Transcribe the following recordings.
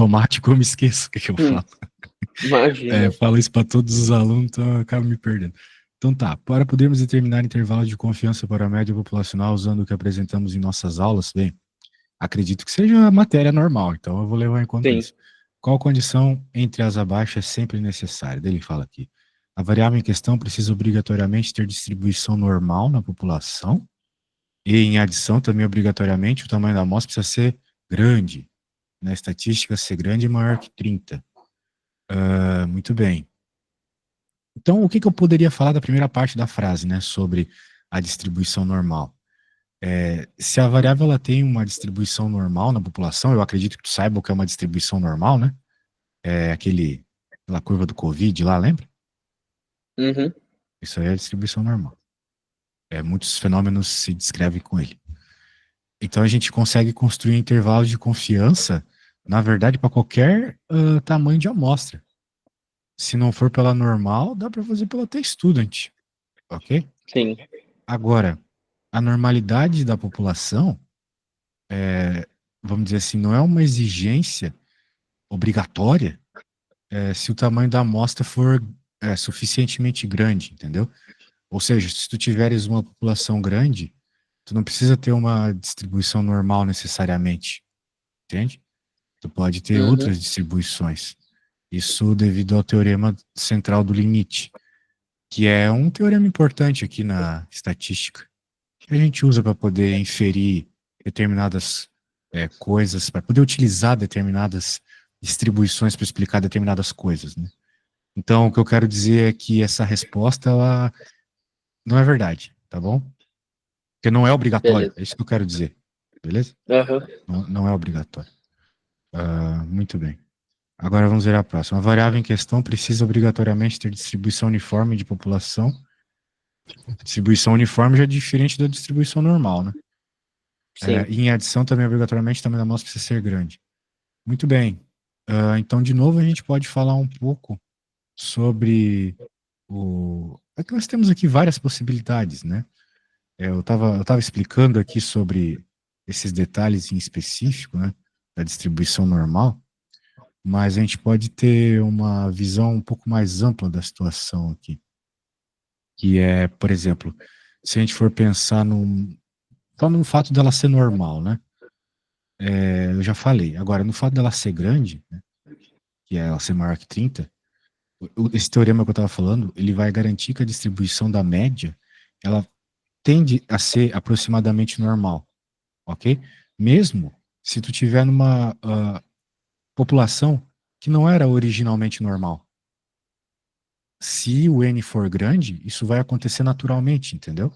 automático, eu me esqueço o que eu falo. Imagina. Falo isso para todos os alunos, então eu acabo me perdendo. Então tá, para podermos determinar intervalos de confiança para a média populacional usando o que apresentamos em nossas aulas, bem, acredito que seja matéria normal, então eu vou levar em conta Sim. isso. Qual condição entre as abaixo é sempre necessária? Ele fala aqui. A variável em questão precisa obrigatoriamente ter distribuição normal na população e, em adição, também obrigatoriamente o tamanho da amostra precisa ser grande. Na estatística, ser grande é maior que 30. Muito bem. Então, o que eu poderia falar da primeira parte da frase, né, sobre a distribuição normal? Se a variável ela tem uma distribuição normal na população, eu acredito que tu saiba o que é uma distribuição normal, né? É aquela curva do Covid lá, lembra? Uhum. Isso aí é a distribuição normal. Muitos fenômenos se descrevem com ele. Então a gente consegue construir intervalos de confiança, na verdade, para qualquer tamanho de amostra. Se não for pela normal, dá para fazer pela t-student, ok? Sim. Agora, a normalidade da população, vamos dizer assim, não é uma exigência obrigatória se o tamanho da amostra for suficientemente grande, entendeu? Ou seja, se tu tiveres uma população grande, tu não precisa ter uma distribuição normal necessariamente, entende? Tu pode ter Uhum. outras distribuições. Isso devido ao teorema central do limite, que é um teorema importante aqui na estatística, que a gente usa para poder inferir determinadas coisas, para poder utilizar determinadas distribuições para explicar determinadas coisas, né? Então, o que eu quero dizer é que essa resposta, ela não é verdade, tá bom? Porque não é obrigatório, Beleza. é isso que eu quero dizer, beleza? Aham. Não é obrigatório. Muito bem. Agora vamos ver a próxima. A variável em questão precisa obrigatoriamente ter distribuição uniforme de população. Distribuição uniforme já é diferente da distribuição normal, né? Sim. E em adição, também obrigatoriamente, o tamanho da amostra precisa ser grande. Muito bem. Então, de novo, a gente pode falar um pouco sobre o. É que nós temos aqui várias possibilidades, né? Eu tava explicando aqui sobre esses detalhes em específico, né? Da distribuição normal, mas a gente pode ter uma visão um pouco mais ampla da situação aqui, que é, por exemplo, se a gente for pensar só no fato dela ser normal, né? Eu já falei. Agora, no fato dela ser grande, né, que é ela ser maior que 30, esse teorema que eu estava falando, ele vai garantir que a distribuição da média, ela tende a ser aproximadamente normal, ok? Mesmo se tu tiver numa população que não era originalmente normal. Se o N for grande, isso vai acontecer naturalmente, entendeu?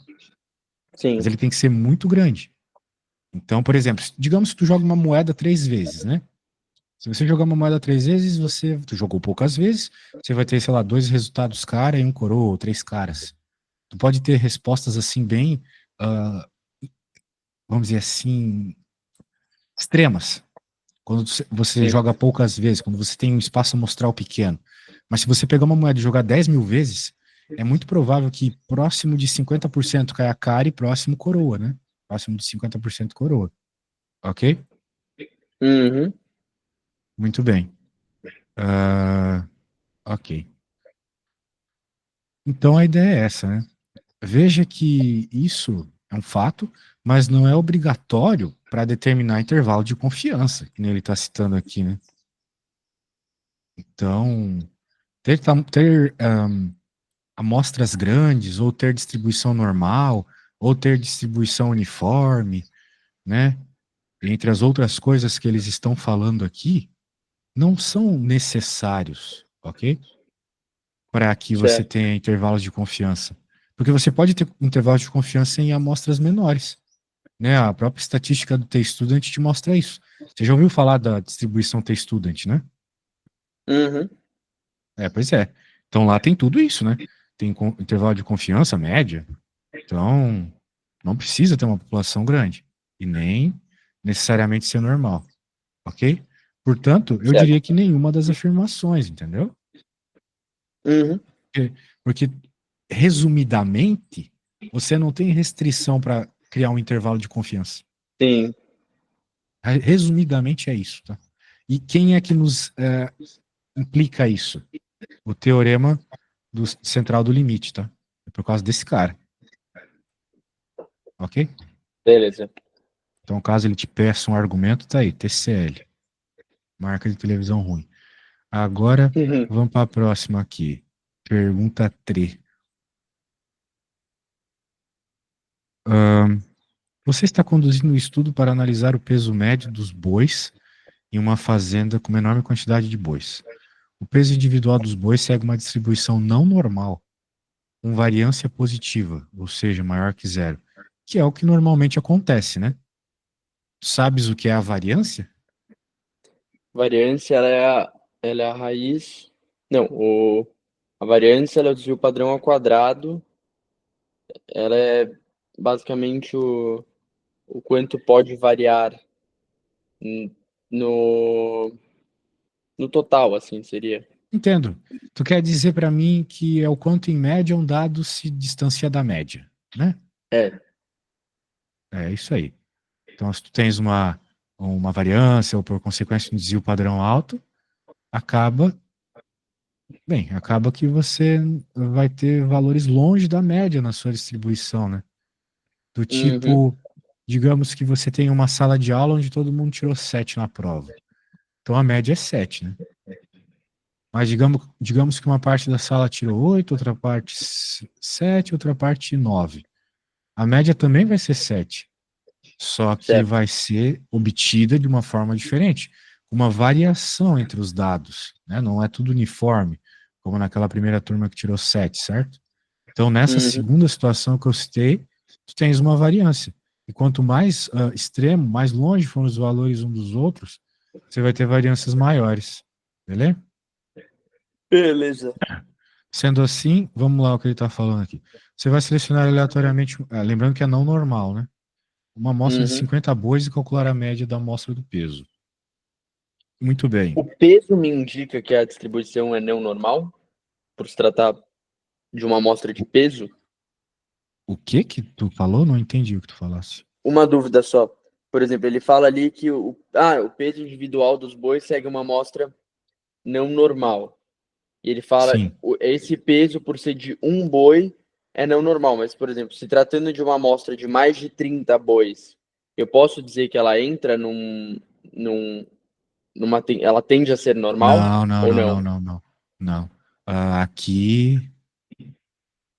Mas Sim. ele tem que ser muito grande. Então, por exemplo, digamos que tu joga uma moeda 3 vezes, né? Se você jogar uma moeda 3 vezes, tu jogou poucas vezes, você vai ter, sei lá, 2 resultados cara e um coroa, ou 3 caras. Tu pode ter respostas assim bem, ah, vamos dizer assim, extremas. Quando você Sim. joga poucas vezes, quando você tem um espaço amostral pequeno. Mas se você pegar uma moeda e jogar 10 mil vezes, é muito provável que próximo de 50% caia cara e próximo coroa, né? Próximo de 50% coroa. Ok? Uhum. Muito bem. Ah, ok. Então a ideia é essa, né? Veja que isso é um fato, mas não é obrigatório para determinar intervalo de confiança, que nem ele está citando aqui, né? Então, ter amostras grandes, ou ter distribuição normal, ou ter distribuição uniforme, né? Entre as outras coisas que eles estão falando aqui, não são necessários, ok? Para que você Certo. tenha intervalos de confiança. Porque você pode ter intervalos de confiança em amostras menores, né? A própria estatística do T-Student te mostra isso. Você já ouviu falar da distribuição T-Student, né? Uhum. Pois é. Então lá tem tudo isso, né? Tem intervalo de confiança média. Então, não precisa ter uma população grande. E nem necessariamente ser normal. Ok? Portanto, eu Certo. diria que nenhuma das afirmações, entendeu? Uhum. Porque resumidamente, você não tem restrição para criar um intervalo de confiança. Sim. Resumidamente é isso, tá? E quem é que nos implica isso? O teorema central do limite, tá? É por causa desse cara. Ok? Beleza. Então, caso ele te peça um argumento, tá aí, TCL. Marca de televisão ruim. Agora, vamos para a próxima aqui. Pergunta 3. Você está conduzindo um estudo para analisar o peso médio dos bois em uma fazenda com uma enorme quantidade de bois. O peso individual dos bois segue uma distribuição não normal, com variância positiva, ou seja, maior que zero, que é o que normalmente acontece, né? Sabes o que é a variância? Variância, ela é a raiz. Não, a variância ela é o desvio padrão ao quadrado. Ela é basicamente o quanto pode variar no, no total, assim, seria. Entendo. Tu quer dizer para mim que é o quanto em média um dado se distancia da média, né? É. É isso aí. Então, se tu tens uma variância ou por consequência um desvio padrão alto, acaba que você vai ter valores longe da média na sua distribuição, né? Do Uhum. tipo, digamos que você tem uma sala de aula onde todo mundo tirou 7 na prova. Então a média é 7, né? Mas digamos que uma parte da sala tirou 8, outra parte 7, outra parte 9. A média também vai ser 7. Só que Certo. vai ser obtida de uma forma diferente, uma variação entre os dados, né? Não é tudo uniforme, como naquela primeira turma que tirou 7, certo? Então, nessa Uhum. segunda situação que eu citei, tu tens uma variância. E quanto mais extremo, mais longe foram os valores um dos outros, você vai ter variâncias maiores. Beleza? Beleza. Sendo assim, vamos lá o que ele está falando aqui. Você vai selecionar aleatoriamente, lembrando que é não normal, né? Uma amostra de Uhum. 50 bois e calcular a média da amostra do peso. Muito bem. O peso me indica que a distribuição é não normal, por se tratar de uma amostra de peso. O que tu falou? Não entendi o que tu falasse. Uma dúvida só. Por exemplo, ele fala ali que o peso individual dos bois segue uma amostra não normal. E ele fala, Sim. esse peso, por ser de um boi, é não normal. Mas, por exemplo, se tratando de uma amostra de mais de 30 bois, eu posso dizer que ela entra ela tende a ser normal Não, não, ou não, não? não, não, não. Não. Aqui,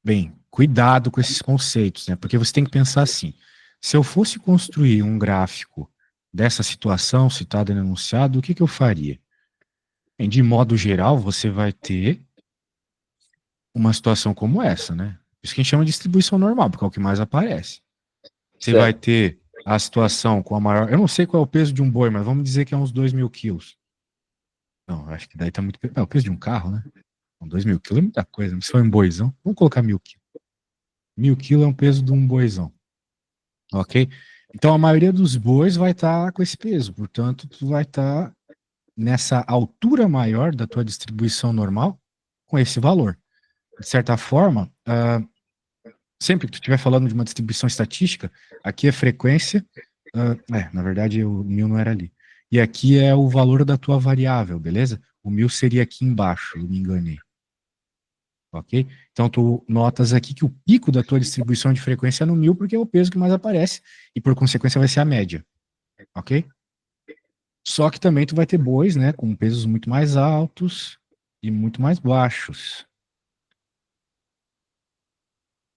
bem, cuidado com esses conceitos, né? Porque você tem que pensar assim: se eu fosse construir um gráfico dessa situação citada no enunciado, o que eu faria? Bem, de modo geral, você vai ter uma situação como essa, né? Isso que a gente chama de distribuição normal, porque é o que mais aparece. Você vai Certo. ter a situação com a maior. Eu não sei qual é o peso de um boi, mas vamos dizer que é uns 2.000 quilos. Não, acho que daí tá muito. É o peso de um carro, né? 2.000 quilos é muita coisa. Se for um boizão, vamos colocar 1.000 quilos. 1.000 quilos é um peso de um boizão. Ok? Então a maioria dos bois vai estar com esse peso. Portanto, tu vai estar nessa altura maior da tua distribuição normal com esse valor. De certa forma, sempre que tu estiver falando de uma distribuição estatística, aqui é frequência. Na verdade, o 1.000 não era ali. E aqui é o valor da tua variável, beleza? O 1.000 seria aqui embaixo, eu me enganei. Ok? Então, tu notas aqui que o pico da tua distribuição de frequência é no 1.000, porque é o peso que mais aparece, e por consequência vai ser a média. Ok? Só que também tu vai ter bois, né, com pesos muito mais altos e muito mais baixos.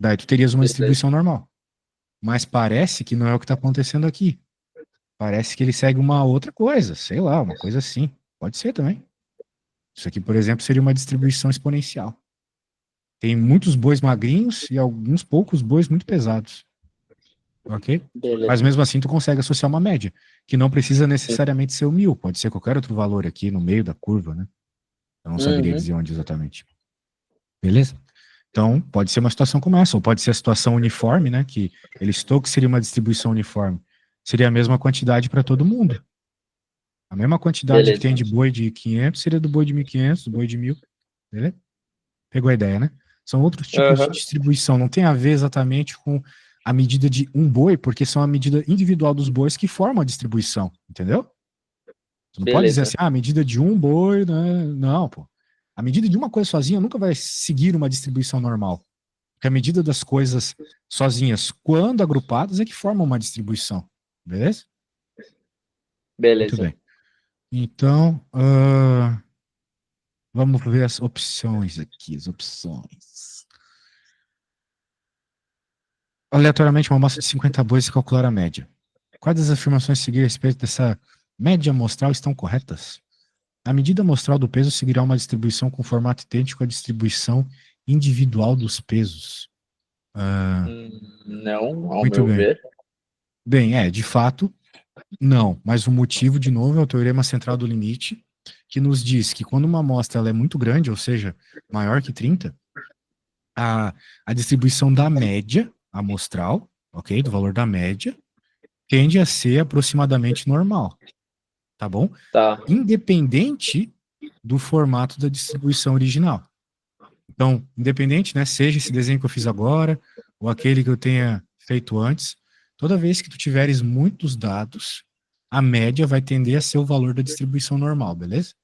Daí tu terias uma Beleza. distribuição normal. Mas parece que não é o que está acontecendo aqui. Parece que ele segue uma outra coisa, sei lá, uma coisa assim. Pode ser também. Isso aqui, por exemplo, seria uma distribuição exponencial. Tem muitos bois magrinhos e alguns poucos bois muito pesados. Ok? Mas Beleza. mesmo assim tu consegue associar uma média, que não precisa necessariamente ser o 1.000, pode ser qualquer outro valor aqui no meio da curva, né? Eu não saberia Uhum. dizer onde exatamente. Beleza? Então, pode ser uma situação como essa, ou pode ser a situação uniforme, né? Que ele estou que seria uma distribuição uniforme. Seria a mesma quantidade para todo mundo. A mesma quantidade que Beleza. tem de boi de 500 seria do boi de 1.500, do boi de 1.000. Beleza? Pegou a ideia, né? São outros tipos de Uhum. distribuição. Não tem a ver exatamente com a medida de um boi, porque são a medida individual dos bois que formam a distribuição, entendeu? Você não pode dizer Beleza. assim, a medida de um boi, né? Não, pô. A medida de uma coisa sozinha nunca vai seguir uma distribuição normal. Porque a medida das coisas sozinhas, quando agrupadas, é que formam uma distribuição. Beleza? Muito Beleza. bem. Então, vamos ver as opções aqui, as opções. Aleatoriamente, uma amostra de 50 bois e calcular a média. Quais das afirmações a seguir a respeito dessa média amostral estão corretas? A medida amostral do peso seguirá uma distribuição com formato idêntico à distribuição individual dos pesos. Não, ao Muito meu bem. ver. Bem, de fato, não. Mas o motivo, de novo, é o teorema central do limite, que nos diz que quando uma amostra ela é muito grande, ou seja, maior que 30, a, a distribuição da média amostral, ok, do valor da média, tende a ser aproximadamente normal, tá bom? Tá. Independente do formato da distribuição original. Então, independente, né, seja esse desenho que eu fiz agora, ou aquele que eu tenha feito antes, toda vez que tu tiveres muitos dados, a média vai tender a ser o valor da distribuição normal, beleza?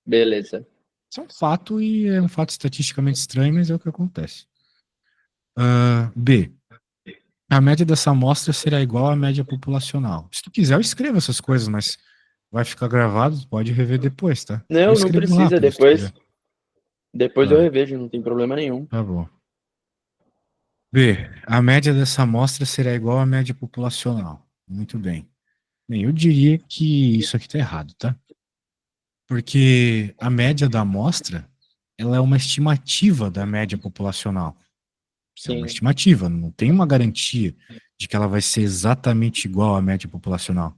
Beleza. Isso é um fato e é um fato estatisticamente estranho, mas é o que acontece. B. A média dessa amostra será igual à média populacional. Se tu quiser, eu escrevo essas coisas, mas vai ficar gravado, tu pode rever depois, tá? Eu Não escrevo precisa. rápido se tu quiser. Depois eu Tá, revejo, não tem problema nenhum. tá bom. B. A média dessa amostra será igual à média populacional. Muito bem. Bem, eu diria que isso aqui tá errado, tá? Porque a média da amostra, ela é uma estimativa da média populacional. É uma Sim. estimativa, não tem uma garantia de que ela vai ser exatamente igual à média populacional.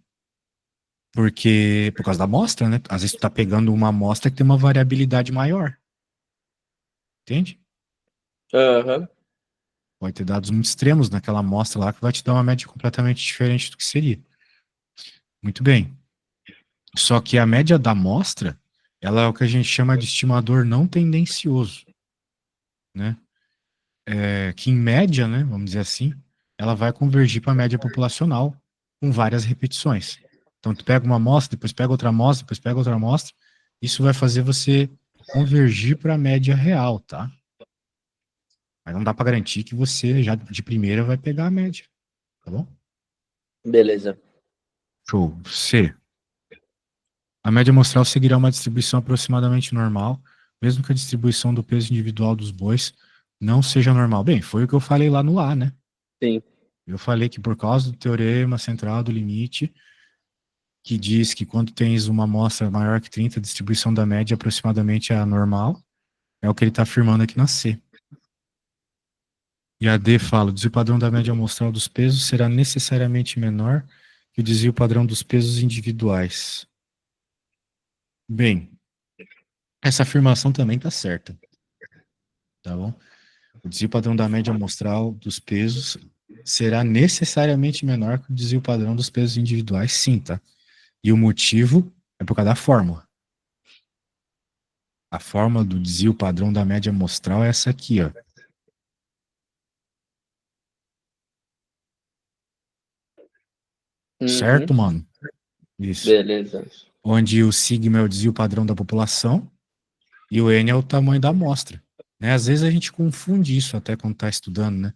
Porque, por causa da amostra, né? Às vezes tu tá pegando uma amostra que tem uma variabilidade maior. Entende? Aham. Pode ter dados muito extremos naquela amostra lá que vai te dar uma média completamente diferente do que seria. Muito bem. Só que a média da amostra, ela é o que a gente chama de estimador não tendencioso, né? Que em média, né, vamos dizer assim, ela vai convergir para a média populacional com várias repetições. Então, tu pega uma amostra, depois pega outra amostra, depois pega outra amostra, isso vai fazer você convergir para a média real, tá? Mas não dá para garantir que você já de primeira vai pegar a média, tá bom? Beleza. Show. C. A média amostral seguirá uma distribuição aproximadamente normal, mesmo que a distribuição do peso individual dos bois não seja normal. Bem, foi o que eu falei lá no A, né? Sim. Eu falei que por causa do teorema central do limite, que diz que quando tens uma amostra maior que 30, a distribuição da média aproximadamente é a normal, é o que ele está afirmando aqui na C. E a D fala, o desvio padrão da média amostral dos pesos será necessariamente menor que o desvio padrão dos pesos individuais. Bem, essa afirmação também está certa, tá bom? O desvio padrão da média amostral dos pesos será necessariamente menor que o desvio padrão dos pesos individuais, sim, tá? E o motivo é por causa da fórmula. A fórmula do desvio padrão da média amostral é essa aqui, ó. Uhum. Certo, mano? Isso. Beleza. Onde o sigma é o desvio padrão da população e o n é o tamanho da amostra. Né? Às vezes a gente confunde isso até quando está estudando, né?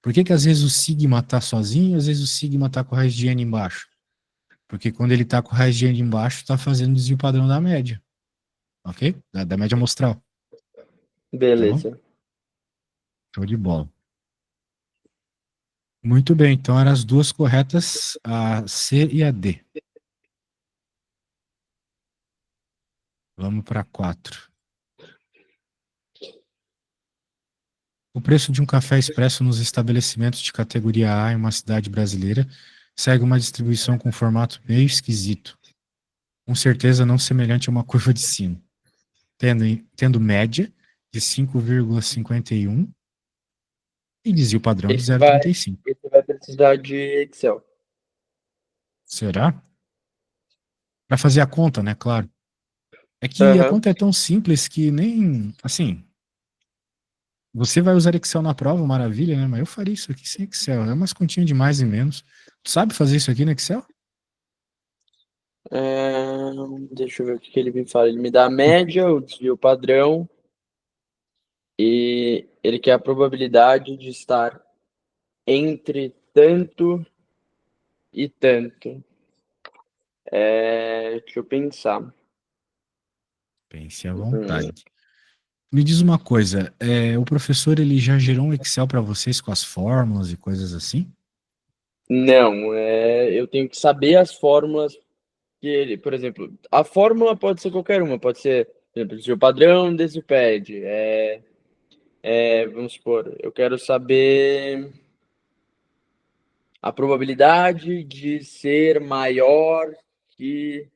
Por que que às vezes o sigma está sozinho e às vezes o sigma está com raiz de n embaixo? Porque quando ele está com raiz de n embaixo, está fazendo desvio padrão da média. Ok? Da média amostral. Tá bom? Beleza. Show de bola. Muito bem, então eram as duas corretas, a C e a D. Vamos para 4. O preço de um café expresso nos estabelecimentos de categoria A em uma cidade brasileira segue uma distribuição com formato meio esquisito, com certeza não semelhante a uma curva de sino, tendo média de 5,51 e desvio padrão de Esse vai, 0,35. esse vai precisar de Excel. Será? Para fazer a conta, né? Claro. É que a Aham. conta é tão simples que nem, assim, você vai usar Excel na prova, maravilha, né? Mas eu faria isso aqui sem Excel. É umas continhas de mais e menos. Tu sabe fazer isso aqui no Excel? Deixa eu ver o que ele me fala. Ele me dá a média, o desvio padrão, e ele quer a probabilidade de estar entre tanto e tanto. Deixa eu pensar. Pense à Hum, vontade. Me diz uma coisa, o professor ele já gerou um Excel para vocês com as fórmulas e coisas assim? não, eu tenho que saber as fórmulas que ele, por exemplo, a fórmula pode ser qualquer uma, pode ser, por exemplo, desvio padrão desse pad. Vamos supor, eu quero saber a probabilidade de ser maior que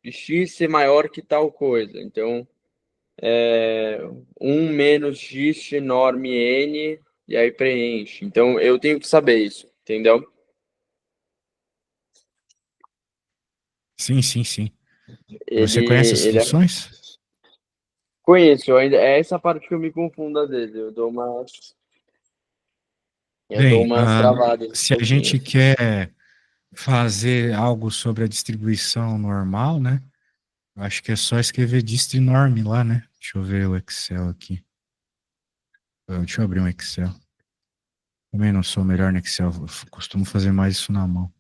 de x ser maior que tal coisa. Então, 1 menos x norme n, e aí preenche. Então, eu tenho que saber isso, entendeu? Sim, sim, sim. E Ele, você conhece as ele é... funções? Conheço, é essa parte que eu me confundo às vezes. Eu dou Bem, umas travadas um se a pouquinho. gente quer fazer algo sobre a distribuição normal, né? Eu acho que é só escrever dist_norm lá, né? Deixa eu ver o Excel aqui. Deixa eu abrir um Excel. Também não sou o melhor no Excel, eu costumo fazer mais isso na mão.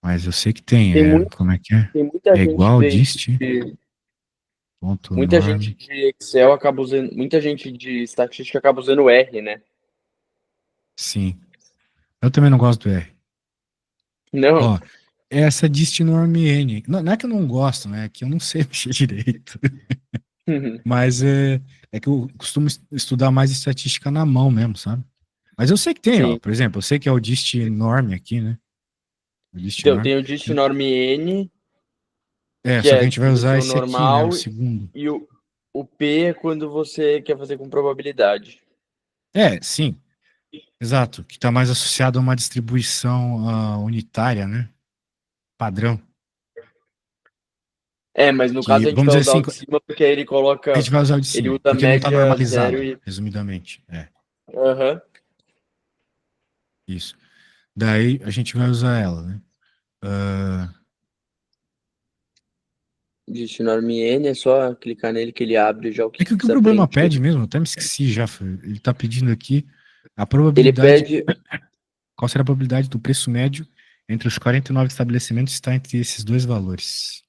Mas eu sei que tem, Tem muito, como é que é? tem muita É gente igual de, dist, de- ponto muita gente norm. de Excel acaba usando, muita gente de estatística acaba usando R, né? Sim. Eu também não gosto do R. Não. Ó, essa dist_norm n. Não, não é que eu não gosto, né? É que eu não sei mexer direito. Mas é que eu costumo estudar mais estatística na mão mesmo, sabe? Mas eu sei que tem, ó. Sim. Por exemplo, eu sei que é o dist_norm aqui, né? O Então, dist_norm. tem o dist norm n, que Só que é a gente vai usar distribuição esse aqui, né? O normal, segundo. e o P é quando você quer fazer com probabilidade. Sim, exato. Que está mais associado a uma distribuição unitária, né? Padrão. Mas no Que, caso a gente vamos vai dizer usar o assim, de cima porque aí ele a coloca, gente vai usar o de ele cima, usa porque não está média zero normalizado, e... resumidamente. Aham. Isso. Daí a gente vai usar ela, né? Ah, Dist norm n, é só clicar nele que ele abre já o é que que o que o precisa problema preencher. pede mesmo, eu até me esqueci já. Ele está pedindo aqui a Ele probabilidade. pede, Qual será a probabilidade do preço médio entre os 49 estabelecimentos estar entre esses dois valores?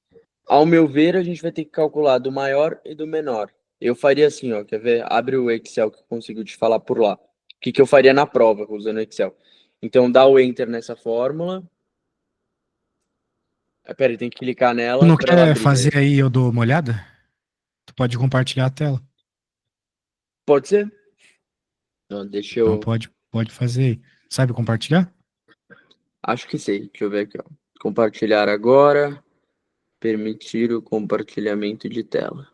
ao meu ver, a gente vai ter que calcular do maior e do menor. Eu faria assim, ó, quer ver? Abre o Excel que eu consigo te falar por lá. O que que eu faria na prova usando o Excel? Então, dá o Enter nessa fórmula. Pera, tem que clicar Tu nela não para ela quer abrir fazer daí. aí, eu dou uma olhada? Tu pode compartilhar a tela. Pode ser? Não, deixa Então eu... pode fazer aí. Sabe compartilhar? Acho que sei. Deixa eu ver aqui, ó. Compartilhar agora. Permitir o compartilhamento de tela.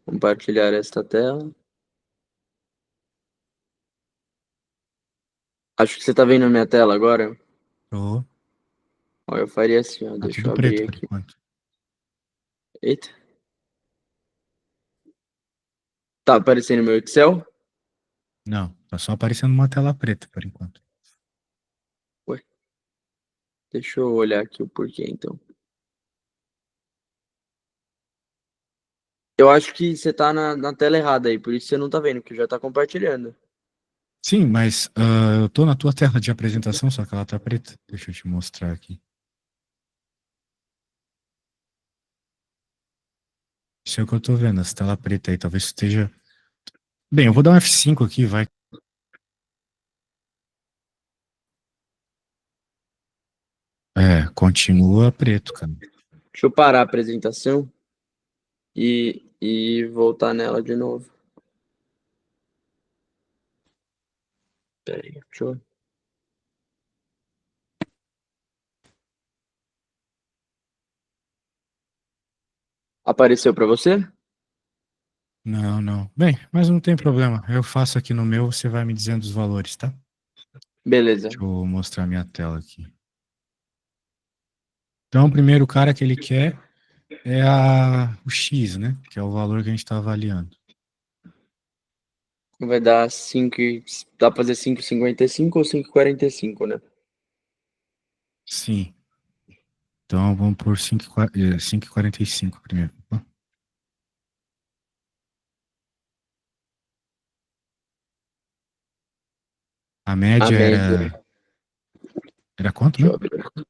Compartilhar esta tela. Acho que você tá vendo a minha tela agora. Tô. Ó, eu faria assim, ó. Tá Deixa tudo eu preto abrir por aqui. enquanto. Eita. Tá aparecendo meu Excel? Não, tá só aparecendo uma tela preta por enquanto. Ué, deixa eu olhar aqui o porquê, então. Eu acho que você tá na tela errada aí, por isso você não tá vendo, porque já tá compartilhando. Sim, mas eu tô na tua tela de apresentação, só que ela tá preta. Deixa eu te mostrar aqui. Isso é o que eu tô vendo, essa tela preta aí. Talvez esteja. Bem, eu vou dar um F5 aqui, vai. Continua preto, cara. Deixa eu parar a apresentação e voltar nela de novo. Pera aí, deixa eu... Apareceu pra você? Não, não. Bem, mas não tem problema. Eu faço aqui no meu, você vai me dizendo os valores, tá? Beleza. Deixa eu mostrar minha tela aqui. Então, o primeiro cara que ele quer é o X, né? Que é o valor que a gente está avaliando. Vai dar 5. Dá pra fazer 5,55 ou 5,45, né? Sim. Então vamos por 5,45 primeiro. A A média média, era quanto, deixa né? eu abrir.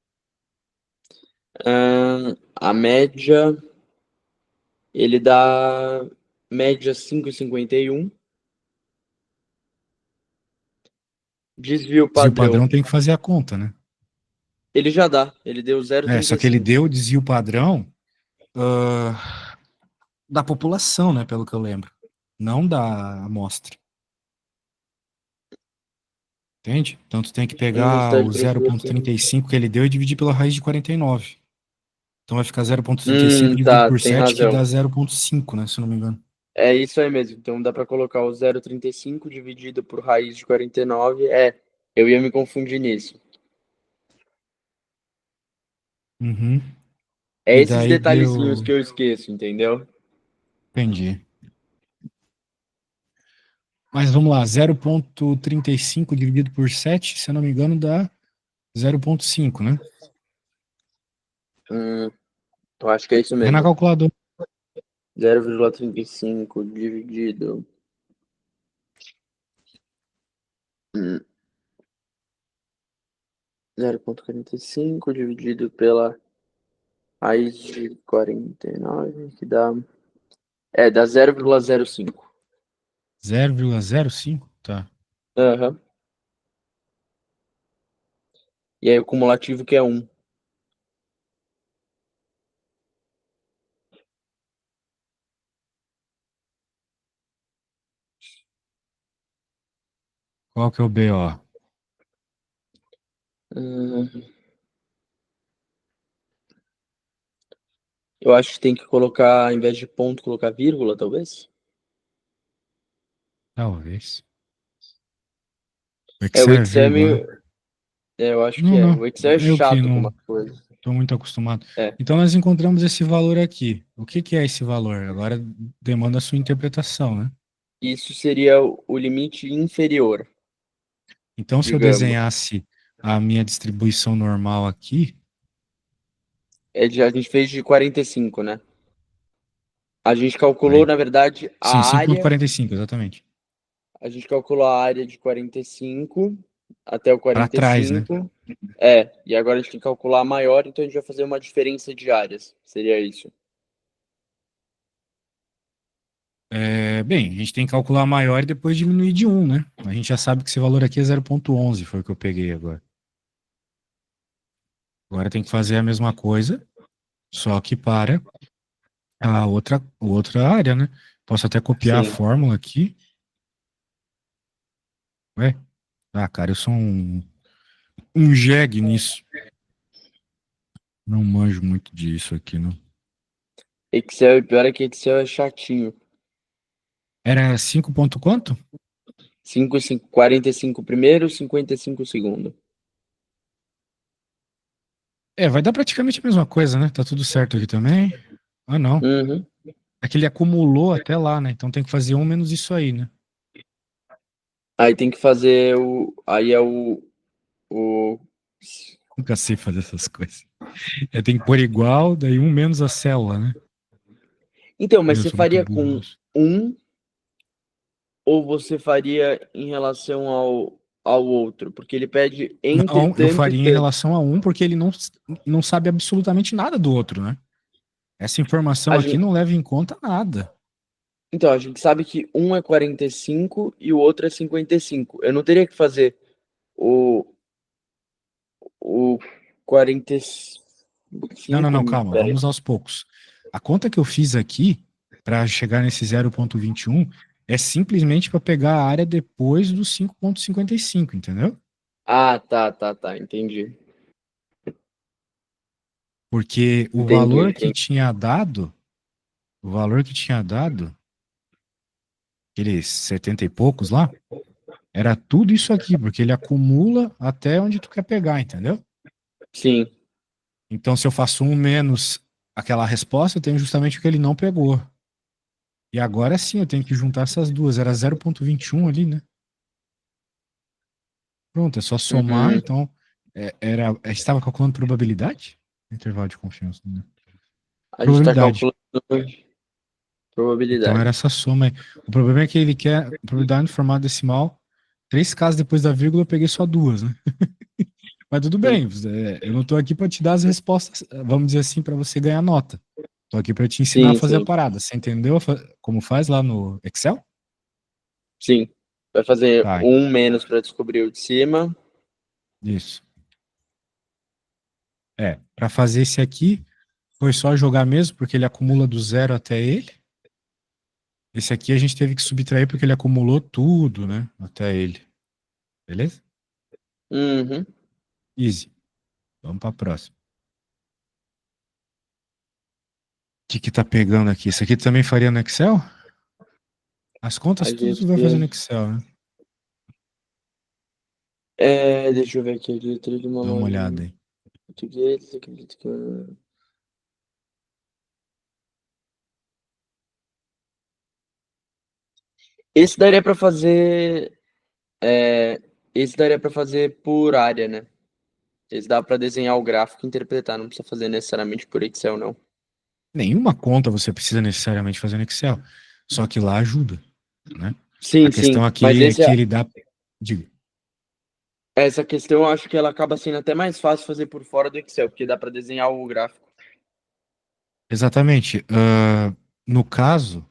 A média, ele dá média 5,51. Desvio Desvio padrão, padrão tem que fazer a conta, né? ele já dá, ele deu Só que ele 0,35. deu o desvio padrão da população, né? Pelo que eu lembro. Não da amostra. Entende? Então tu tem que pegar o Mostragem para 0,35 que ele deu e dividir pela raiz de 49. Então vai ficar 0,35 dividido Tá, por tem 7, que razão. dá 0,5, né? Se eu não me engano. É isso aí mesmo. Então dá para colocar o 0,35 dividido por raiz de 49. É, eu ia me confundir nisso. Uhum. É E esses daí detalhezinhos deu. que eu esqueço, entendeu? Entendi. Mas vamos lá, 0,35 dividido por 7, se eu não me engano, dá 0,5, né? Hum, eu acho que é isso Vai na mesmo. calculadora. 0,35 dividido. hum, 0,45 dividido pela raiz de 49, que dá. É, dá 0,05. 0,05? Tá. Aham. E aí o cumulativo que é 1. Qual que é o BO? Hum, eu acho que tem que colocar, ao invés de ponto, colocar vírgula, talvez. Talvez. O É, o Excel é Excel é vírgula, né? meio. É, eu acho que Não, é. não. O Excel é Eu que chato com não umas coisas. estou muito acostumado. É. Então nós encontramos esse valor aqui. O que que é esse valor? Agora demanda a sua interpretação, né? Isso seria o limite inferior, Então se eu digamos. desenhasse a minha distribuição normal aqui, A gente fez de 45, né? A gente calculou, 40, na verdade, a sim, área. 5,45, exatamente. A gente calculou a área de 45 até o Para trás, né? 45. É, e agora a gente tem que calcular a maior, então a gente vai fazer uma diferença de áreas. Seria isso. Bem, a gente tem que calcular maior e depois diminuir de um, né? A gente já sabe que esse valor aqui é 0,11, foi o que eu peguei agora. Agora tem que fazer a mesma coisa, só que para a outra área, né? Posso até copiar a Sim. fórmula aqui. Ué? Ah, cara, eu sou um jegue nisso. Não manjo muito disso aqui, não. Excel, e pior é que Excel é chatinho. Era 5 ponto quanto? 45 primeiro, 55 segundo. Vai dar praticamente a mesma coisa, né? Tá tudo certo aqui também. Ah, não. Uhum. É que ele acumulou até lá, né? Então tem que fazer um menos isso aí, né? Aí tem que fazer o. Aí é o. Nunca sei fazer essas coisas. Tem que pôr igual, daí um menos a célula, né? Então, mas Eu você sou muito faria burro com nisso. um ou você faria em relação ao outro? Porque ele pede entre Não, eu tanto e faria em tanto. relação a um, porque ele não sabe absolutamente nada do outro, né? Essa informação A aqui gente, não leva em conta nada. então, a gente sabe que um é 45 e o outro é 55. Eu não teria que fazer o, o Não, não, 45. não, calma, Peraí. vamos aos poucos. A conta que eu fiz aqui, para chegar nesse 0,21, é simplesmente para pegar a área depois do 5,55, entendeu? Ah, tá. Entendi. Porque o Entendi, valor que entendi. tinha dado, o valor que tinha dado, aqueles 70 e poucos lá, era tudo isso aqui, porque ele acumula até onde tu quer pegar, entendeu? Sim. Então, se eu faço um menos aquela resposta, eu tenho justamente o que ele não pegou. E agora sim, eu tenho que juntar essas duas. Era 0,21 ali, né? Pronto, é só somar. Uhum. Então, estava calculando probabilidade? Intervalo de confiança, né? A gente está Probabilidade. calculando Então era probabilidade. essa soma aí. O problema é que ele quer probabilidade no formato decimal. 3 casas depois da vírgula, eu peguei só duas, né? Mas tudo Sim, bem, eu não tô aqui para te dar as respostas, vamos dizer assim, para você ganhar nota. Tô aqui para te ensinar a sim, fazer a sim, parada. Você entendeu como faz lá no Excel? sim. Vai fazer Tá, um menos para descobrir o de cima. isso. Para fazer esse aqui, foi só jogar mesmo, porque ele acumula do zero até ele. Esse aqui a gente teve que subtrair porque ele acumulou tudo, né? Até ele. Beleza? Uhum. Easy. Vamos para a próxima. O que que tá pegando aqui? Isso aqui também faria no Excel? As A contas tudo tu gente. vai fazer no Excel, né? Deixa eu ver aqui. Diretor de uma Dá uma loja olhada de aí. português. Acredito que. Esse daria para fazer. é, Esse daria para fazer por área, né? Esse dá para desenhar o gráfico e interpretar. Não precisa fazer necessariamente por Excel, não. Nenhuma conta você precisa necessariamente fazer no Excel. Só que lá ajuda, né? A Sim, sim. questão Mas aqui é que ele dá. Diga. essa questão eu acho que ela acaba sendo até mais fácil fazer por fora do Excel, porque dá para desenhar o gráfico. Exatamente. No caso,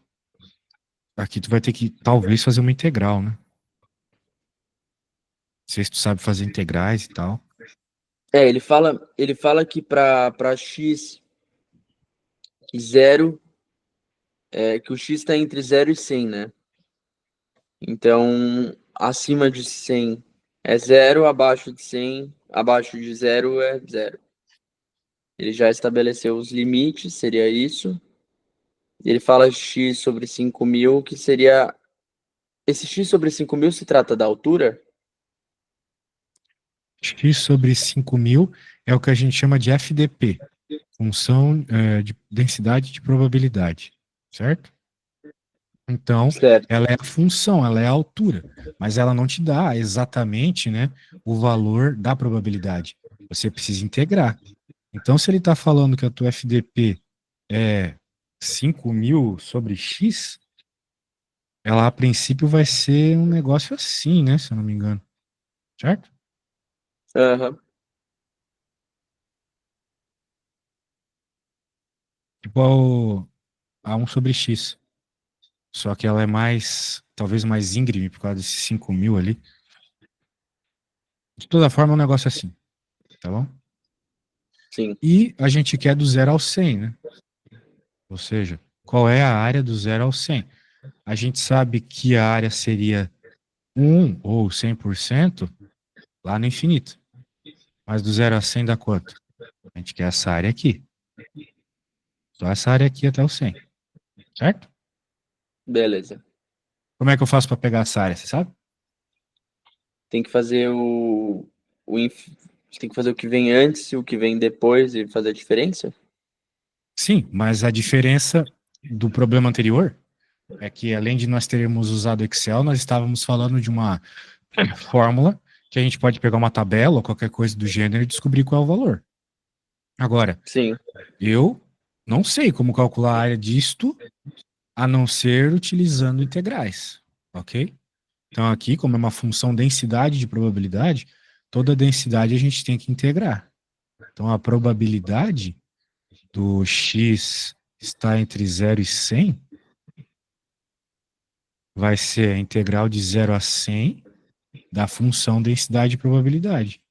aqui tu vai ter que talvez fazer uma integral, né? Não sei se tu sabe fazer integrais e tal. Ele fala que para x zero, que o x está entre 0 e 100, né? Então, acima de 100 é zero, abaixo de zero é zero. Ele já estabeleceu os limites, seria isso. Ele fala x sobre 5.000, que seria. Esse x sobre 5.000 se trata da altura? X sobre 5.000 é o que a gente chama de FDP, função de densidade de probabilidade, certo? Então, Certo. ela é a função, ela é a altura, mas ela não te dá exatamente, né, o valor da probabilidade. Você precisa integrar. Então, se ele está falando que a tua FDP é 5.000 sobre X, ela a princípio vai ser um negócio assim, né, se eu não me engano, certo? Aham. Tipo a 1 sobre X. Só que ela é mais, talvez mais íngreme por causa desses 5.000 ali. De toda forma, é um negócio assim, tá bom? Sim. E a gente quer do 0 ao 100, né? Ou seja, qual é a área do 0 ao 100? A gente sabe que a área seria 1 ou 100% lá no infinito. Mas do 0 a 100 dá quanto? A gente quer essa área aqui. Só essa área aqui até o 100, certo? Beleza. Como é que eu faço para pegar essa área, você sabe? Tem que fazer o inf- tem que fazer o que vem antes e o que vem depois e fazer a diferença? Sim, mas a diferença do problema anterior é que além de nós termos usado Excel, nós estávamos falando de uma fórmula que a gente pode pegar uma tabela ou qualquer coisa do gênero e descobrir qual é o valor. Agora, Sim. eu não sei como calcular a área disto a não ser utilizando integrais, ok? Então aqui, como é uma função densidade de probabilidade, toda densidade a gente tem que integrar. Então a probabilidade do x estar entre 0 e 100 vai ser a integral de 0 a 100 da função densidade de probabilidade.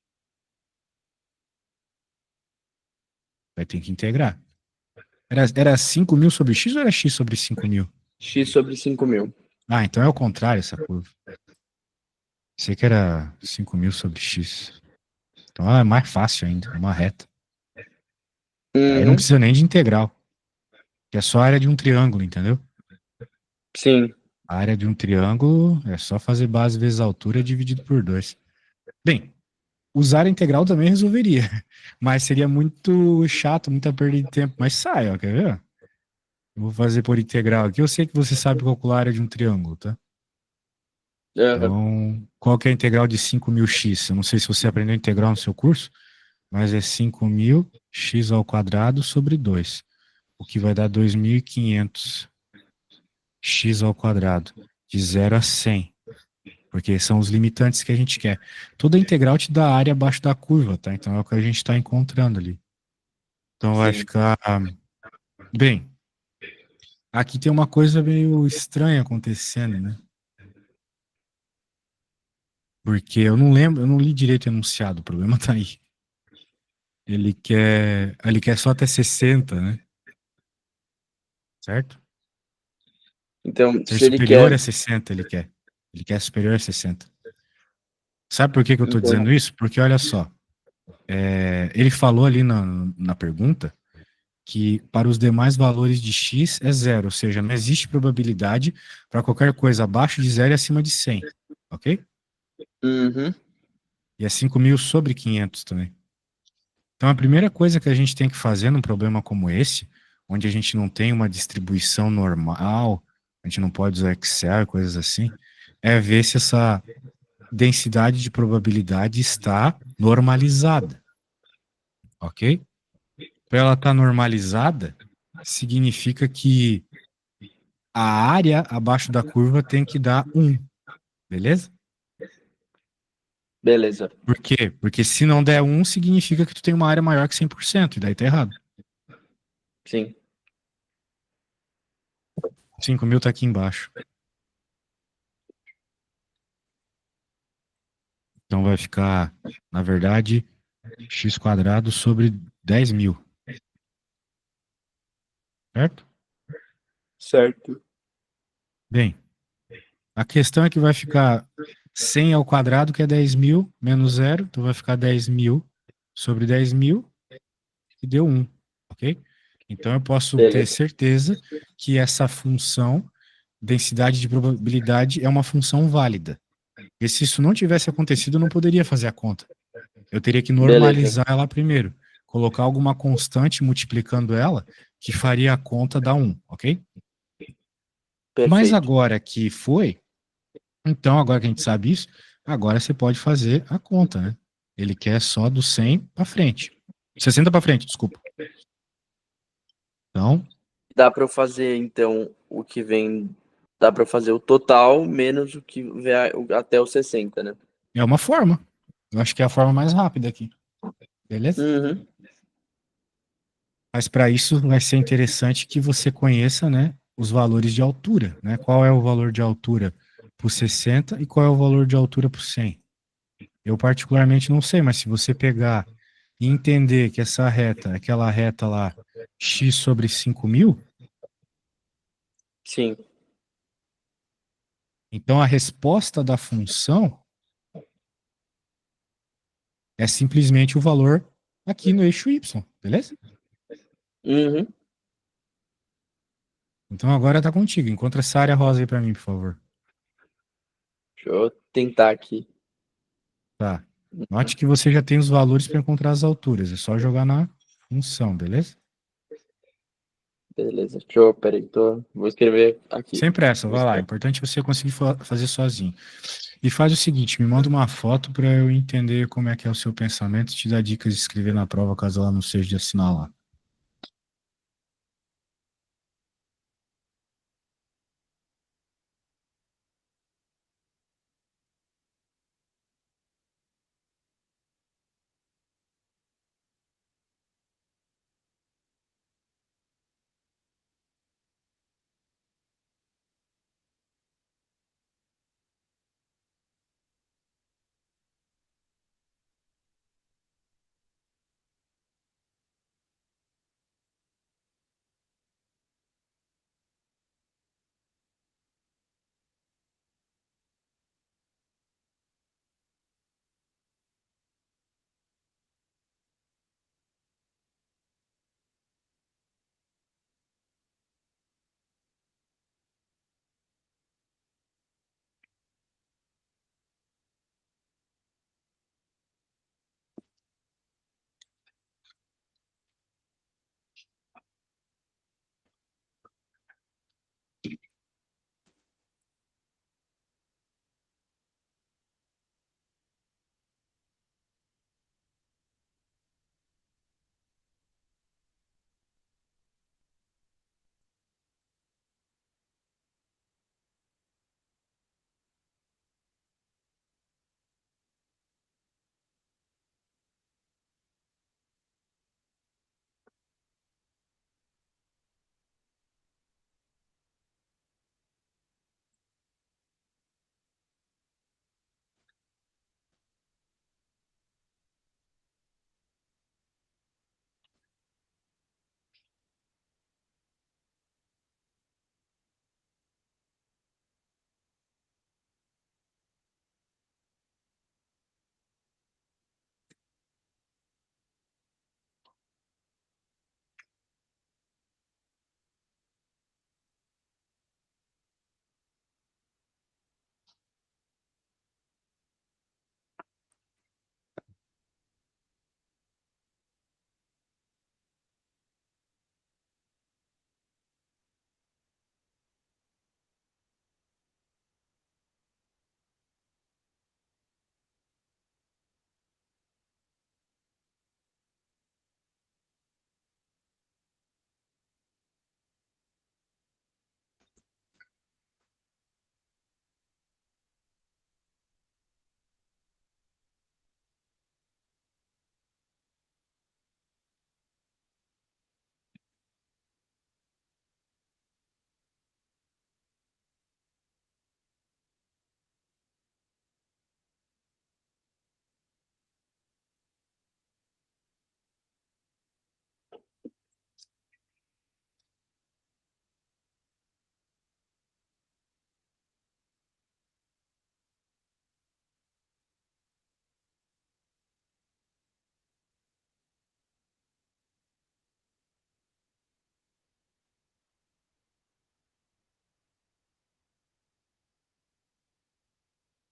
Vai ter que integrar. Era 5.000 sobre x ou era x sobre 5.000? X sobre 5.000. Ah, então é o contrário essa curva. Sei que era 5.000 sobre x. Então é mais fácil ainda, é uma reta. Aí não Uhum. precisa nem de integral, que é só a área de um triângulo, entendeu? Sim. A área de um triângulo é só fazer base vezes altura dividido por 2. Bem, usar a integral também resolveria, mas seria muito chato, muita perda de tempo. Mas sai, ó, quer ver? Eu vou fazer por integral aqui. Eu sei que você sabe calcular a área de um triângulo, tá? Aham. Então, qual que é a integral de 5.000x? Eu não sei se você aprendeu integral no seu curso, mas é 5.000 x ao quadrado sobre 2, o que vai dar 2.500 x ao quadrado, de 0 a 100, porque são os limitantes que a gente quer. Toda integral te dá a área abaixo da curva, tá? Então é o que a gente está encontrando ali. Então vai Sim. ficar. Bem, aqui tem uma coisa meio estranha acontecendo, né? Porque eu não lembro, eu não li direito o enunciado, o problema tá aí. Ele quer só até 60, né? Certo? Então, Ser se ele superior quer. a 60 ele quer. Ele quer superior a 60. Sabe por que que eu tô Então, dizendo isso? Porque olha só, ele falou ali na pergunta que para os demais valores de x é zero, ou seja, não existe probabilidade para qualquer coisa abaixo de zero e acima de 100, ok? uhum, E é 5.000 sobre 500 também. Então, a primeira coisa que a gente tem que fazer num problema como esse, onde a gente não tem uma distribuição normal, a gente não pode usar Excel e coisas assim, é ver se essa densidade de probabilidade está normalizada, ok? Para ela estar normalizada, significa que a área abaixo da curva tem que dar 1, beleza? beleza. Por quê? Porque se não der 1, significa que tu tem uma área maior que 100%, e daí tá errado. Sim. 5.000 tá aqui embaixo. Então vai ficar, na verdade, x quadrado sobre 10.000, certo? Certo. Bem, a questão é que vai ficar 100 ao quadrado, que é 10.000, menos zero, então vai ficar 10.000 sobre 10.000, que deu 1, ok? Então eu posso ter Beleza. certeza que essa função, densidade de probabilidade, é uma função válida. E se isso não tivesse acontecido, eu não poderia fazer a conta. Eu teria que Beleza. normalizar ela primeiro, colocar alguma constante multiplicando ela, que faria a conta dar 1, ok? Mas Perfeito. agora que foi, então agora que a gente sabe isso, agora você pode fazer a conta, né? Ele quer só do 100 para frente. 60 para frente, desculpa. Então, Dá para eu fazer, então, o que vem. Dá para fazer o total menos o que vem até o 60, né? é uma forma. Eu acho que é a forma mais rápida aqui. Beleza? Uhum. Mas para isso vai ser interessante que você conheça, né, os valores de altura, né? Qual é o valor de altura por 60 e qual é o valor de altura por 100. Eu particularmente não sei, mas se você pegar e entender que essa reta, aquela reta lá, x sobre 5.000, Sim. então a resposta da função é simplesmente o valor aqui no eixo y, beleza? Uhum. Então agora tá contigo. Encontra essa área rosa aí para mim, por favor. Deixa eu tentar aqui. Tá. Note que você já tem os valores para encontrar as alturas. É só jogar na função, beleza? Beleza. Deixa eu. Peraí, vou escrever aqui. Sem pressa, Vou vai lá. É escrever. importante você conseguir fazer sozinho. E faz o seguinte, me manda uma foto para eu entender como é que é o seu pensamento e te dar dicas de escrever na prova, caso ela não seja de assinalar.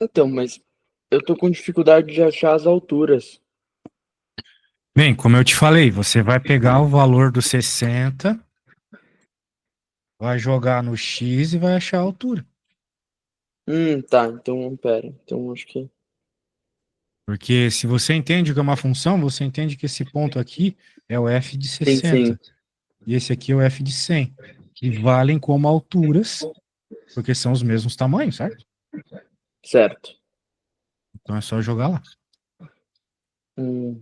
Então, mas eu tô com dificuldade de achar as alturas. Bem, como eu te falei, você vai pegar o valor do 60, vai jogar no X e vai achar a altura. Tá. Então, pera. Então, acho que... Porque se você entende o que é uma função, você entende que esse ponto aqui é o f de Sim, sim. 60 e esse aqui é o f de 100. E valem como alturas, porque são os mesmos tamanhos, certo? Certo. Então é só jogar lá. Hum,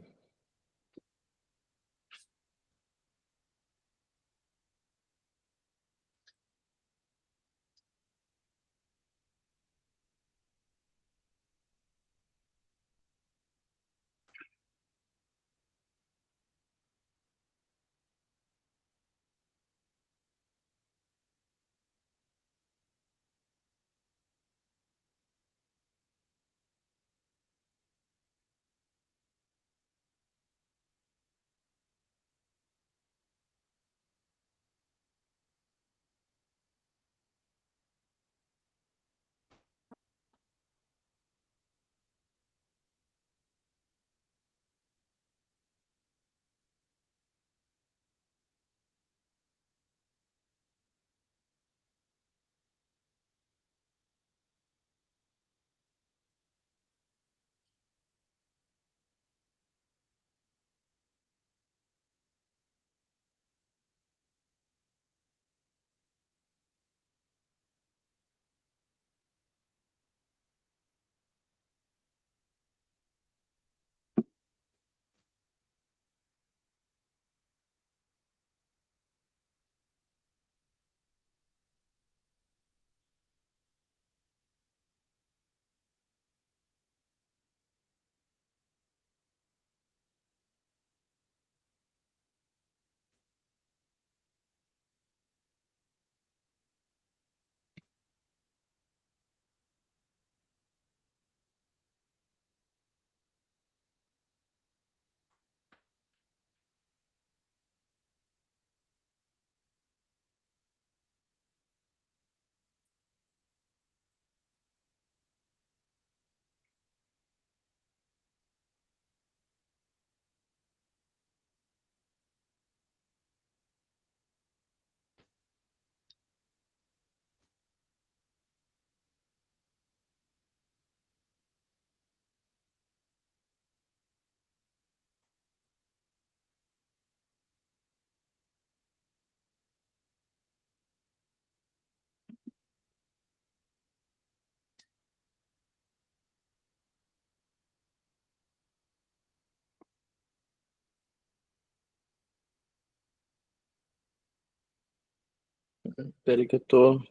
pera aí que eu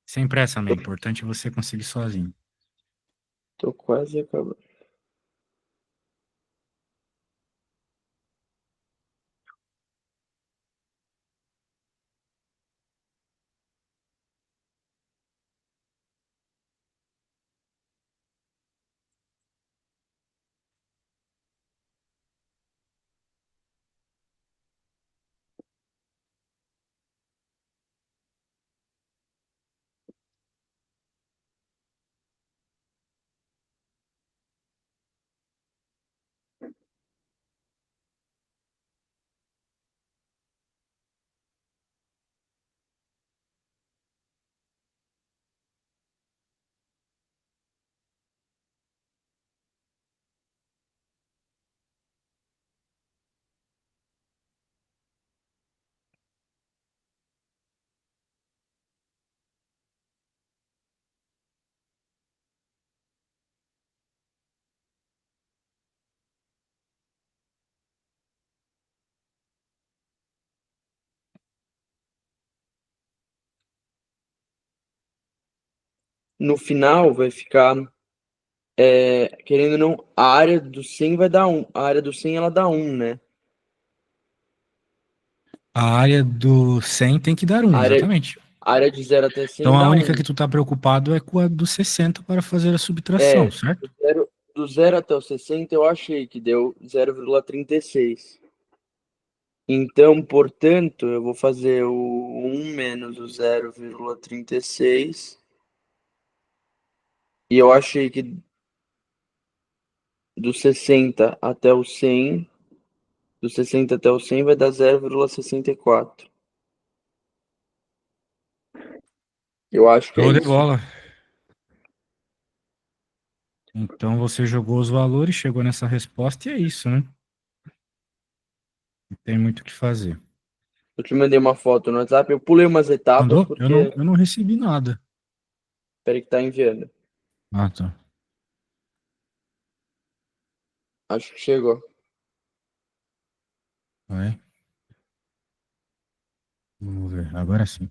Sem pressa, man. Importante é você conseguir sozinho. tô quase acabando. No final vai ficar, querendo ou não, a área do 100 vai dar 1. A área do 100 ela dá 1, né? A área do 100 tem que dar A 1, área, exatamente. a área de 0 até 100 Então a dá única 1. que tu tá preocupado é com a do 60 para fazer a subtração, É, certo? do zero até o 60 eu achei que deu 0,36. Então, portanto, eu vou fazer o 1 menos o 0,36. E eu achei que do 60 até o 100, do 60 até o 100 vai dar 0,64. Eu acho que é Show de isso. bola. Então você jogou os valores, chegou nessa resposta e é isso, né? Não tem muito o que fazer. Eu te mandei uma foto no WhatsApp, eu pulei umas etapas Mandou? porque... Eu não recebi nada. Peraí que tá enviando. Ah, tá. Acho que chegou. Vai. Vamos ver. Agora sim.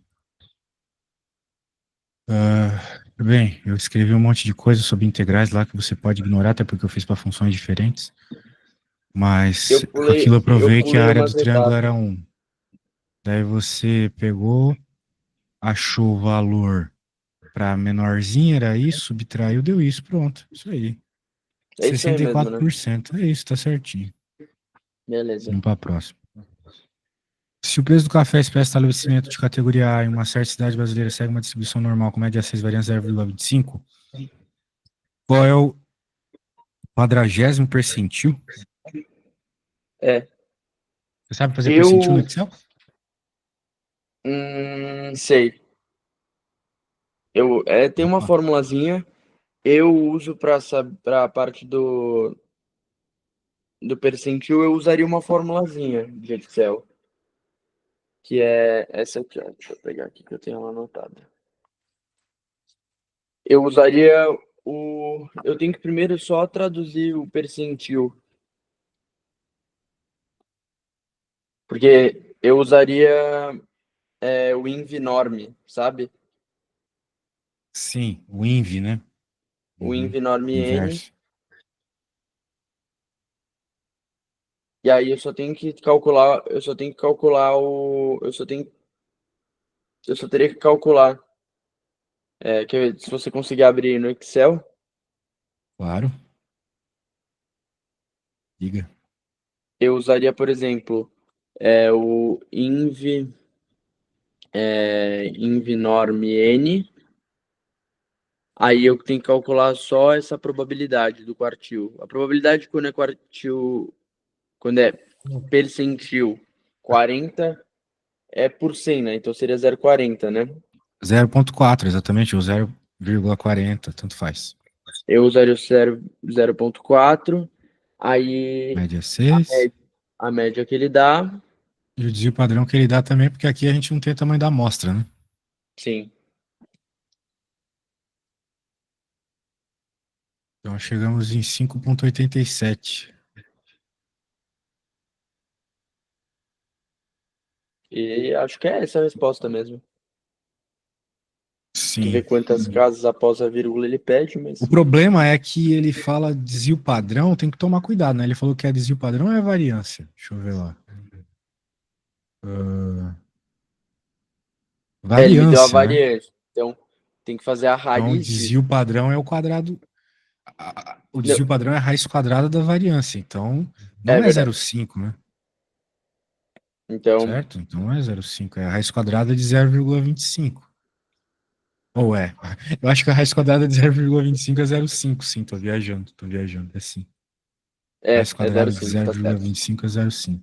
Bem, eu escrevi um monte de coisa sobre integrais lá que você pode ignorar, até porque eu fiz para funções diferentes. Mas com aquilo eu Eu provei que a pulei área do umas triângulo era etapas. 1. Daí você pegou, achou o valor para menorzinha, era isso, subtraiu, deu isso, pronto. Isso aí. É isso aí sessenta e mesmo, quatro né? por cento É isso, tá certinho. Beleza. Vamos para a próxima. Se o preço do café expresso estabelecimento de categoria A em uma certa cidade brasileira segue uma distribuição normal com média 6 variantes 0,25, qual é o 40º percentil? É. Você sabe fazer percentil no Eu. Excel? Sei. Tem uma Opa, formulazinha. Eu uso para a parte do percentil, eu usaria uma formulazinha de Excel. Que é essa aqui, ó. Deixa eu pegar aqui que eu tenho ela anotada. Eu usaria o. Eu tenho que primeiro só traduzir o percentil. Porque eu usaria o INVNorm, sabe? sim, o INV, né? O Uhum. INVNorm N. Inverso. E aí eu só tenho que calcular. Eu só tenho que calcular o. Eu só teria que calcular. Se você conseguir abrir no Excel, Claro, diga. eu usaria, por exemplo, o INVNorm N. Aí eu tenho que calcular só essa probabilidade do quartil. A probabilidade quando é quartil, quando é percentil 40 é por 100, né? Então seria 0,40, né? 0,4, exatamente, ou 0,40, tanto faz. Eu usaria o 0,4, aí Média 6. a média que ele dá, E o desvio padrão que ele dá também, porque aqui a gente não tem o tamanho da amostra, né? sim. Então chegamos em 5,87. E acho que é essa a resposta mesmo. Tem que ver Sim. quantas casas após a vírgula ele pede, O mas problema é que ele fala desvio padrão, tem que tomar cuidado, né? Ele falou que é desvio padrão ou é variância? Deixa eu ver lá. Ah, ele me deu a variância, né? variância. Então tem que fazer a Então o raiz desvio disso. padrão é o quadrado. O Não, desvio padrão é a raiz quadrada da variância. Então é não é verdade. 0,5, né? Então, Certo? Então não é 0,5, é a raiz quadrada de 0,25. Ou é? Eu acho que a raiz quadrada de 0,25 é 0,5, sim, tô viajando, é sim. Raiz é quadrada de 0,5, tá certo. 0,25 é 0,5.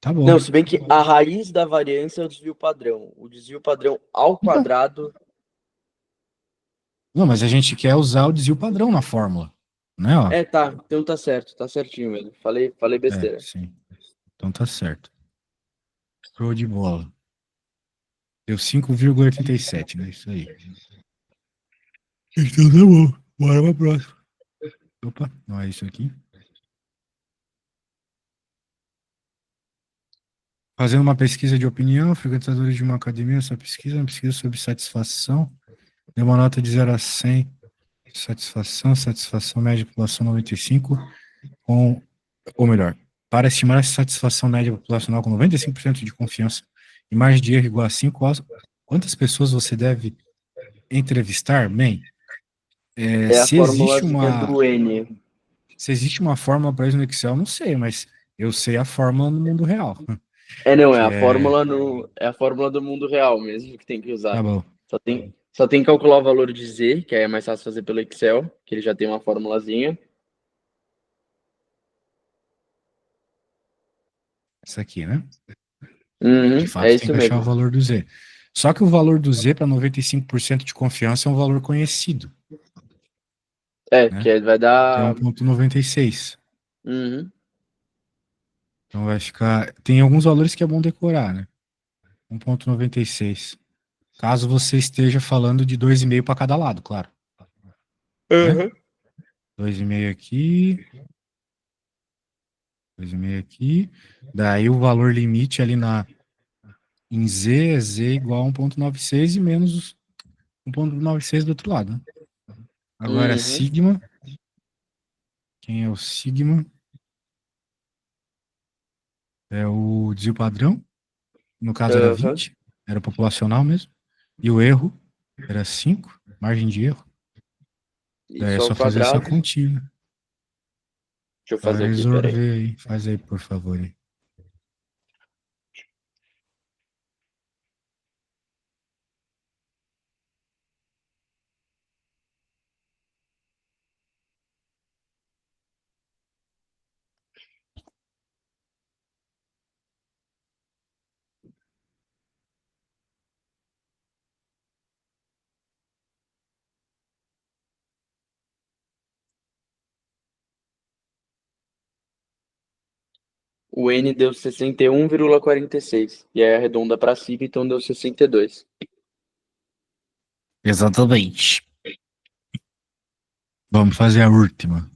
Tá Não, bom. se bem que a raiz da variância é o desvio padrão. O desvio padrão ao Então, quadrado. não, mas a gente quer usar o desvio padrão na fórmula, né, ó? Tá. Então tá certo, tá certinho mesmo. Falei É, besteira. sim. Então tá certo. Show de bola. Deu 5,87, né? Isso aí. Então tá bom. Bora pra próxima. Opa, não é isso aqui. Fazendo uma pesquisa de opinião, frequentadores de uma academia, essa pesquisa é uma pesquisa sobre satisfação. Deu uma nota de 0 a 100. Satisfação média da população 95, com, ou melhor, para estimar a satisfação média populacional com 95% de confiança e margem de erro igual a 5, quantas pessoas você deve entrevistar? Bem, É a formulazinha do N. se existe uma fórmula para isso no Excel, eu não sei, mas eu sei a fórmula no mundo real, Não, que é, é a fórmula do mundo real mesmo que tem que usar. tá bom, Só tem. Só tem que calcular o valor de Z, que aí é mais fácil fazer pelo Excel, que ele já tem uma formulazinha. Essa aqui, né? De Uhum, é fato, tem isso que achar o mesmo. valor do Z. Só que o valor do Z para 95% de confiança é um valor conhecido, É, né? que vai Que é dar. 1,96. Uhum, Então vai ficar. Tem alguns valores que é bom decorar, né? 1,96. Caso você esteja falando de 2,5 para cada lado, claro. Né? uhum. 2,5 aqui, 2,5 aqui. Daí o valor limite ali em Z é Z igual a 1,96 e menos 1,96 do outro lado, né? Agora, Uhum, sigma. Quem é o sigma? É o desvio padrão. No caso era uhum. 20. Era populacional mesmo. E o erro era 5. Margem de erro. Daí é Isso ao só fazer essa quadrado. Deixa continha. eu Só fazer aqui, peraí. resolver aí. Faz aí, por favor. Aí. O N deu 61,46. E aí arredonda para cima, então deu 62. Exatamente. Vamos fazer a última.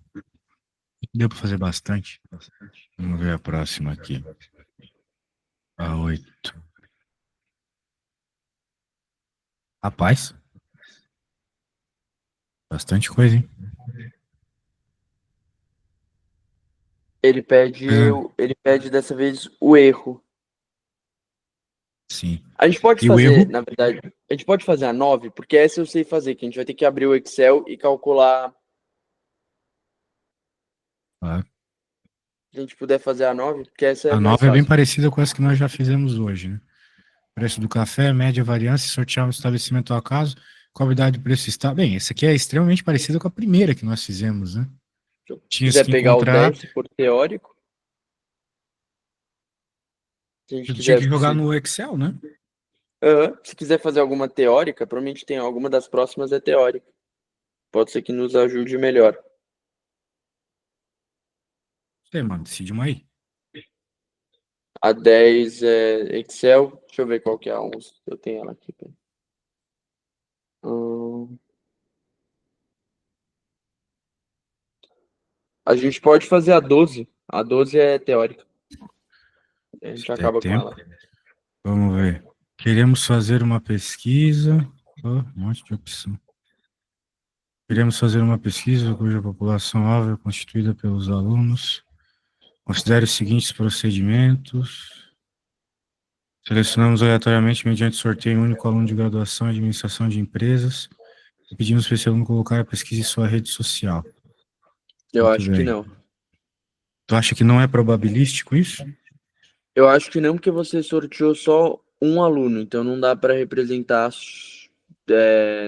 Deu para fazer bastante. Vamos ver a próxima aqui. A 8. Rapaz, bastante coisa, hein? É, Ele pede dessa vez o erro. sim. A gente pode E o fazer, erro? na verdade, a gente pode fazer a 9, porque essa eu sei fazer, que a gente vai ter que abrir o Excel e calcular. Ah, Se a gente puder fazer a 9, porque essa é a mais 9 é bem fácil. parecida com as que nós já fizemos hoje, né? Preço do café, média variância, sortear um estabelecimento ao acaso, qualidade de preço está. Bem, essa aqui é extremamente parecida com a primeira que nós fizemos, né? Se Tinha quiser que pegar o encontrar, 10 se for teórico, se a gente eu tinha quiser, que jogar no Excel, né? se quiser fazer alguma teórica, provavelmente tem alguma das próximas é teórica. Pode ser que nos ajude melhor. Sei, mano, decide uma aí. A 10 é Excel. Deixa eu ver qual que é a 11. Eu tenho ela aqui. Pera. Hum, a gente pode fazer a 12. A 12 é teórica. A Se gente der acaba com tempo. ela. Vamos ver. Queremos fazer uma pesquisa. Oh, um monte de opção. Queremos fazer uma pesquisa cuja população-alvo é constituída pelos alunos. Considere os seguintes procedimentos. Selecionamos aleatoriamente mediante sorteio um único aluno de graduação em administração de empresas e pedimos para esse aluno colocar a pesquisa em sua rede social. Eu Muito acho que bem. não. Tu acha que não é probabilístico isso? Eu acho que não, porque você sorteou só um aluno, então não dá para representar,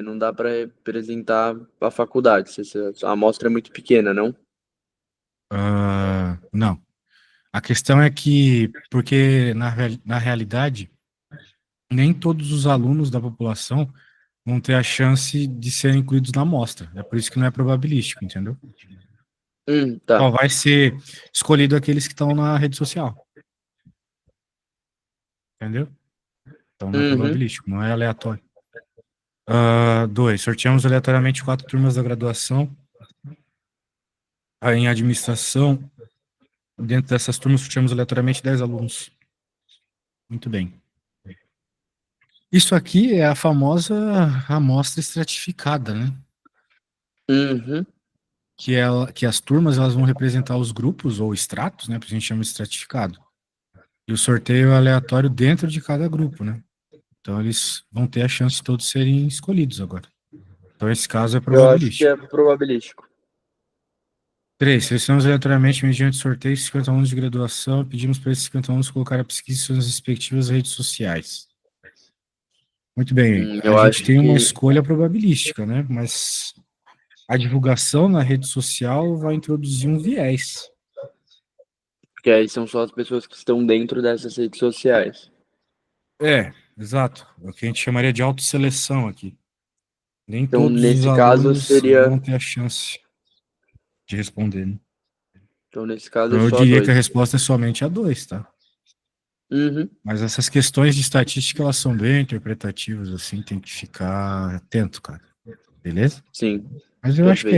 não dá para representar a faculdade. A amostra é muito pequena, não? Não. A questão é que, porque na realidade, nem todos os alunos da população vão ter a chance de serem incluídos na amostra. É por isso que não é probabilístico, entendeu? Só Tá. vai ser escolhido aqueles que estão na rede social, entendeu? Então não é Uhum. probabilístico, não é aleatório. 2. Sorteamos aleatoriamente 4 turmas da graduação. Em administração, dentro dessas turmas, sorteamos aleatoriamente 10 alunos. Muito bem. Isso aqui é a famosa amostra estratificada, né? Uhum. Que as turmas elas vão representar os grupos ou estratos, né? Por isso a gente chama de estratificado. E o sorteio é aleatório dentro de cada grupo, né? Então eles vão ter a chance de todos serem escolhidos agora. Então esse caso é Eu acho que probabilístico. é probabilístico. 3. Selecionamos aleatoriamente mediante sorteio 50 alunos de graduação e pedimos para esses 50 alunos colocar a pesquisa em suas respectivas redes sociais. Muito bem, a Eu gente acho tem uma que escolha probabilística, né? Mas a divulgação na rede social vai introduzir um viés. porque aí são só as pessoas que estão dentro dessas redes sociais. Exato. É o que a gente chamaria de autoseleção aqui. Nem Então, todos os nesse caso, alunos seria. vão ter a chance de responder, né? Então, nesse caso, é Então, eu só diria que a dois. resposta é somente a dois, tá? Uhum, Mas essas questões de estatística, elas são bem interpretativas, assim, tem que ficar atento, cara. Beleza? sim, Mas eu acho que perfeito.